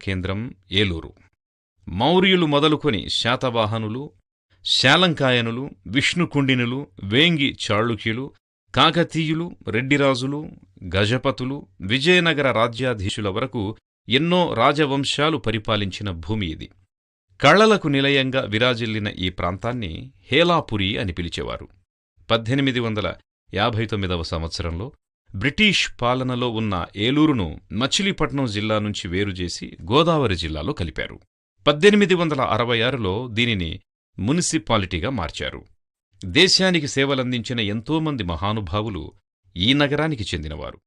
కేంద్రం ఏలూరు. మౌర్యులు మొదలుకొని శాతవాహనులు, శాలంకాయనులు, విష్ణుకుండినులు, వేంగి చాళుక్యులు, కాకతీయులు, రెడ్డిరాజులు, గజపతులు, విజయనగర రాజ్యాధీశుల వరకు ఎన్నో రాజవంశాలు పరిపాలించిన భూమి ఇది. కళలకు నిలయంగా విరాజిల్లిన ఈ ప్రాంతాన్ని హేలాపురి అని పిలిచేవారు. 1859వ సంవత్సరంలో బ్రిటిష్ పాలనలో ఉన్న ఏలూరును మచిలీపట్నం జిల్లా నుంచి వేరుచేసి గోదావరి జిల్లాలో కలిపారు. 1866లో దీనిని మునిసిపాలిటీగా మార్చారు. దేశానికి సేవలందించిన ఎంతోమంది మహానుభావులు ఈ నగరానికి చెందినవారు.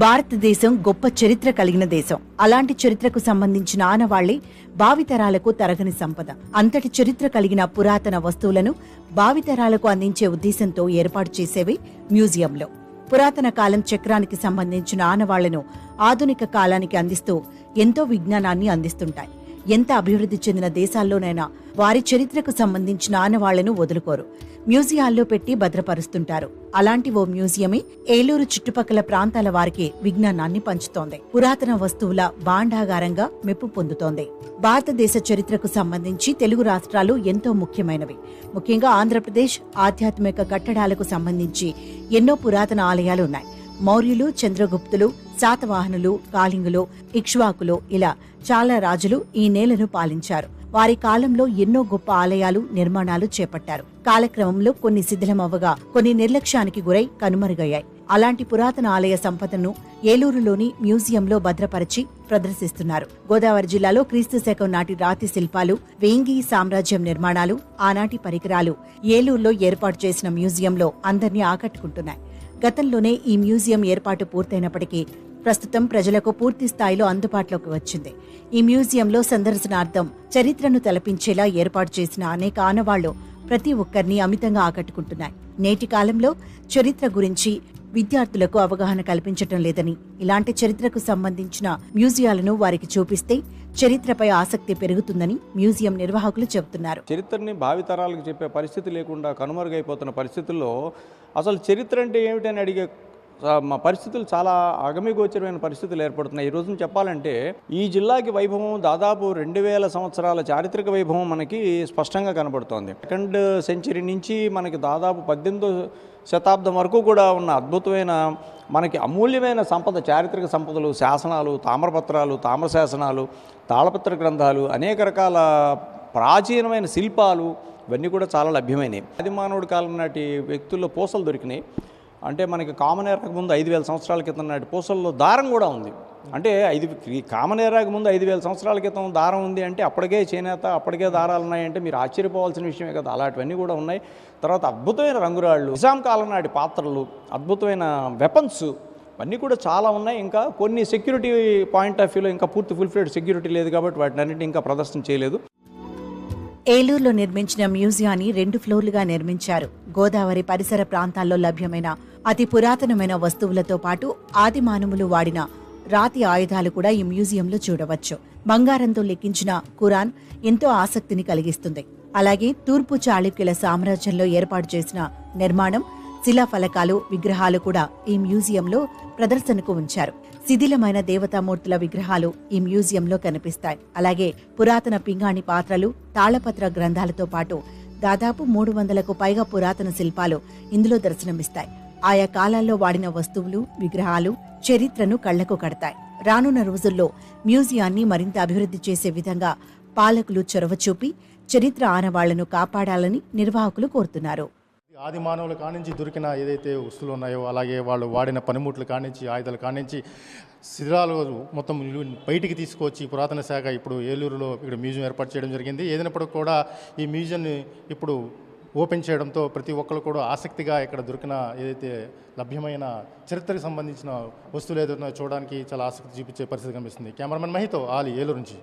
భారతదేశం గొప్ప చరిత్ర కలిగిన దేశం. అలాంటి చరిత్రకు సంబంధించిన ఆనవాళ్లే భావితరాలకు తరగని సంపద. అంతటి చరిత్ర కలిగిన పురాతన వస్తువులను భావితరాలకు అందించే ఉద్దేశంతో ఏర్పాటు చేసేవి మ్యూజియంలో. పురాతన కాలం చక్రానికి సంబంధించిన ఆనవాళ్లను ఆధునిక కాలానికి అందిస్తూ ఎంతో విజ్ఞానాన్ని అందిస్తుంటాయి. ఎంత అభివృద్ధి చెందిన దేశాల్లోనైనా వారి చరిత్రకు సంబంధించిన ఆనవాళ్లను వదులుకోరు, మ్యూజియాల్లో పెట్టి భద్రపరుస్తుంటారు. అలాంటి ఓ మ్యూజియమే ఏలూరు చుట్టుపక్కల ప్రాంతాల వారికి విజ్ఞానాన్ని పంచుతోంది. పురాతన వస్తువుల భాండాగారంగా మెప్పు పొందుతోంది. భారతదేశ చరిత్రకు సంబంధించి తెలుగు రాష్ట్రాలు ఎంతో ముఖ్యమైనవి. ముఖ్యంగా ఆంధ్రప్రదేశ్ ఆధ్యాత్మిక కట్టడాలకు సంబంధించి ఎన్నో పురాతన ఆలయాలు ఉన్నాయి. మౌర్యులు, చంద్రగుప్తులు, శాతవాహనులు, కాళింగులు, ఇక్ష్వాకులు ఇలా చాలా రాజులు ఈ నేలను పాలించారు. వారి కాలంలో ఎన్నో గొప్ప ఆలయాలు, నిర్మాణాలు చేపట్టారు. కాలక్రమంలో కొన్ని శిథిలమవ్వగా కొన్ని నిర్లక్ష్యానికి గురై కనుమరుగయ్యాయి. అలాంటి పురాతన ఆలయ సంపదను ఏలూరులోని మ్యూజియంలో భద్రపరిచి ప్రదర్శిస్తున్నారు. గోదావరి జిల్లాలో క్రీస్తు శకం నాటి రాతి శిల్పాలు, వేంగి సామ్రాజ్యం నిర్మాణాలు, ఆనాటి పరికరాలు ఏలూరులో ఏర్పాటు చేసిన మ్యూజియంలో అందర్నీ ఆకట్టుకుంటున్నాయి. గతంలోనే ఈ మ్యూజియం ఏర్పాటు పూర్తయినప్పటికీ ప్రస్తుతం ప్రజలకు పూర్తి స్థాయిలో అందుబాటులోకి వచ్చింది. ఈ మ్యూజియంలో సందర్శనార్థం చరిత్రను తలపించేలా ఏర్పాటు చేసిన అనేక ఆనవాళ్లు ప్రతి ఒక్కరిని అమితంగా ఆకట్టుకుంటున్నాయి. నేటి కాలంలో చరిత్ర గురించి విద్యార్థులకు అవగాహన కల్పించటం లేదని, ఇలాంటి చరిత్రకు సంబంధించిన మ్యూజియాలను వారికి చూపిస్తే చరిత్రపై ఆసక్తి పెరుగుతుందని మ్యూజియం నిర్వాహకులు చెబుతున్నారు. చరిత్రని భావితరాలకు చెప్పే పరిస్థితి లేకుండా కనుమరుగైపోతున్న పరిస్థితుల్లో అసలు చరిత్ర అంటే ఏమిటని అడిగే పరిస్థితులు చాలా అగమ్యగోచరమైన పరిస్థితులు ఏర్పడుతున్నాయి. ఈ రోజున చెప్పాలంటే ఈ జిల్లాకి వైభవం దాదాపు 2000 సంవత్సరాల చారిత్రక వైభవం మనకి స్పష్టంగా కనబడుతోంది. 2nd సెంచరీ నుంచి మనకి దాదాపు 18వ శతాబ్దం వరకు కూడా ఉన్న అద్భుతమైన మనకి అమూల్యమైన సంపద, చారిత్రక సంపదలు, శాసనాలు, తామ్రపత్రాలు, తామ్రశాసనాలు, తాళపత్ర గ్రంథాలు, అనేక రకాల ప్రాచీనమైన శిల్పాలు ఇవన్నీ కూడా చాలా లభ్యమైనవి. ఆదిమానవుడి కాలం నాటి వ్యక్తుల్లో పూసలు దొరికినాయి. అంటే మనకి కామన్ ఎరాకు ముందు 5000 సంవత్సరాల క్రితం నాటి పూసల్లో దారం కూడా ఉంది. అంటే కామన్ ఎరాకు ముందు 5000 సంవత్సరాల క్రితం దారం ఉంది అంటే అప్పటికే చేనేత, అప్పటికే దారాలు ఉన్నాయంటే మీరు ఆశ్చర్యపోవాల్సిన విషయమే కదా. అలాంటివన్నీ కూడా ఉన్నాయి. తర్వాత అద్భుతమైన రంగురాళ్ళు, నిజాం కాలం నాటి పాత్రలు, అద్భుతమైన వెపన్స్ అన్నీ కూడా చాలా ఉన్నాయి. ఇంకా కొన్ని సెక్యూరిటీ పాయింట్ ఆఫ్ వ్యూలో ఇంకా పూర్తి ఫుల్-ఫ్లెడ్జ్ సెక్యూరిటీ లేదు కాబట్టి వాటిని అన్నింటినీ ఇంకా ప్రదర్శన చేయలేదు. ఏలూరులో నిర్మించిన మ్యూజియాన్ని 2 ఫ్లోర్లుగా నిర్మించారు. గోదావరి పరిసర ప్రాంతాల్లో లభ్యమైన అతి పురాతనమైన వస్తువులతో పాటు ఆది మానవులు వాడిన రాతి ఆయుధాలు కూడా ఈ మ్యూజియంలో చూడవచ్చు. బంగారంతో లిఖించిన ఖురాన్ ఎంతో ఆసక్తిని కలిగిస్తుంది. అలాగే తూర్పు చాళుక్యుల సామ్రాజ్యంలో ఏర్పాటు చేసిన నిర్మాణం, శిలాఫలకాలు, విగ్రహాలు కూడా ఈ మ్యూజియంలో ప్రదర్శనకు ఉంచారు. శిథిలమైన దేవతామూర్తుల విగ్రహాలు ఈ మ్యూజియంలో కనిపిస్తాయి. అలాగే పురాతన పింగాణి పాత్రలు, తాళపత్ర గ్రంథాలతో పాటు దాదాపు 300కు పైగా పురాతన శిల్పాలు ఇందులో దర్శనమిస్తాయి. ఆయా కాలాల్లో వాడిన వస్తువులు, విగ్రహాలు చరిత్రను కళ్లకు కడతాయి. రానున్న రోజుల్లో మ్యూజియాన్ని మరింత అభివృద్ధి చేసే విధంగా పాలకులు చొరవ చూపి చరిత్ర ఆనవాళ్లను కాపాడాలని నిర్వాహకులు కోరుతున్నారు. ఆది మానవుల కానించి దొరికిన ఏదైతే వస్తువులు ఉన్నాయో, అలాగే వాళ్ళు వాడిన పనిముట్లు కానించి, ఆయుధాల కానించి శిథిలాలు మొత్తం బయటికి తీసుకొచ్చి పురాతన శాఖ ఇప్పుడు ఏలూరులో ఇక్కడ మ్యూజియం ఏర్పాటు చేయడం జరిగింది. ఏదైనప్పటికీ కూడా ఈ మ్యూజియంని ఇప్పుడు ఓపెన్ చేయడంతో ప్రతి ఒక్కరు కూడా ఆసక్తిగా ఇక్కడ దొరికిన ఏదైతే లభ్యమైన చరిత్రకు సంబంధించిన వస్తువులు ఏదైతే చూడడానికి చాలా ఆసక్తి చూపించే పరిస్థితి కనిపిస్తుంది. కెమెరామెన్ మహితో ఆలి, ఏలూరు నుంచి.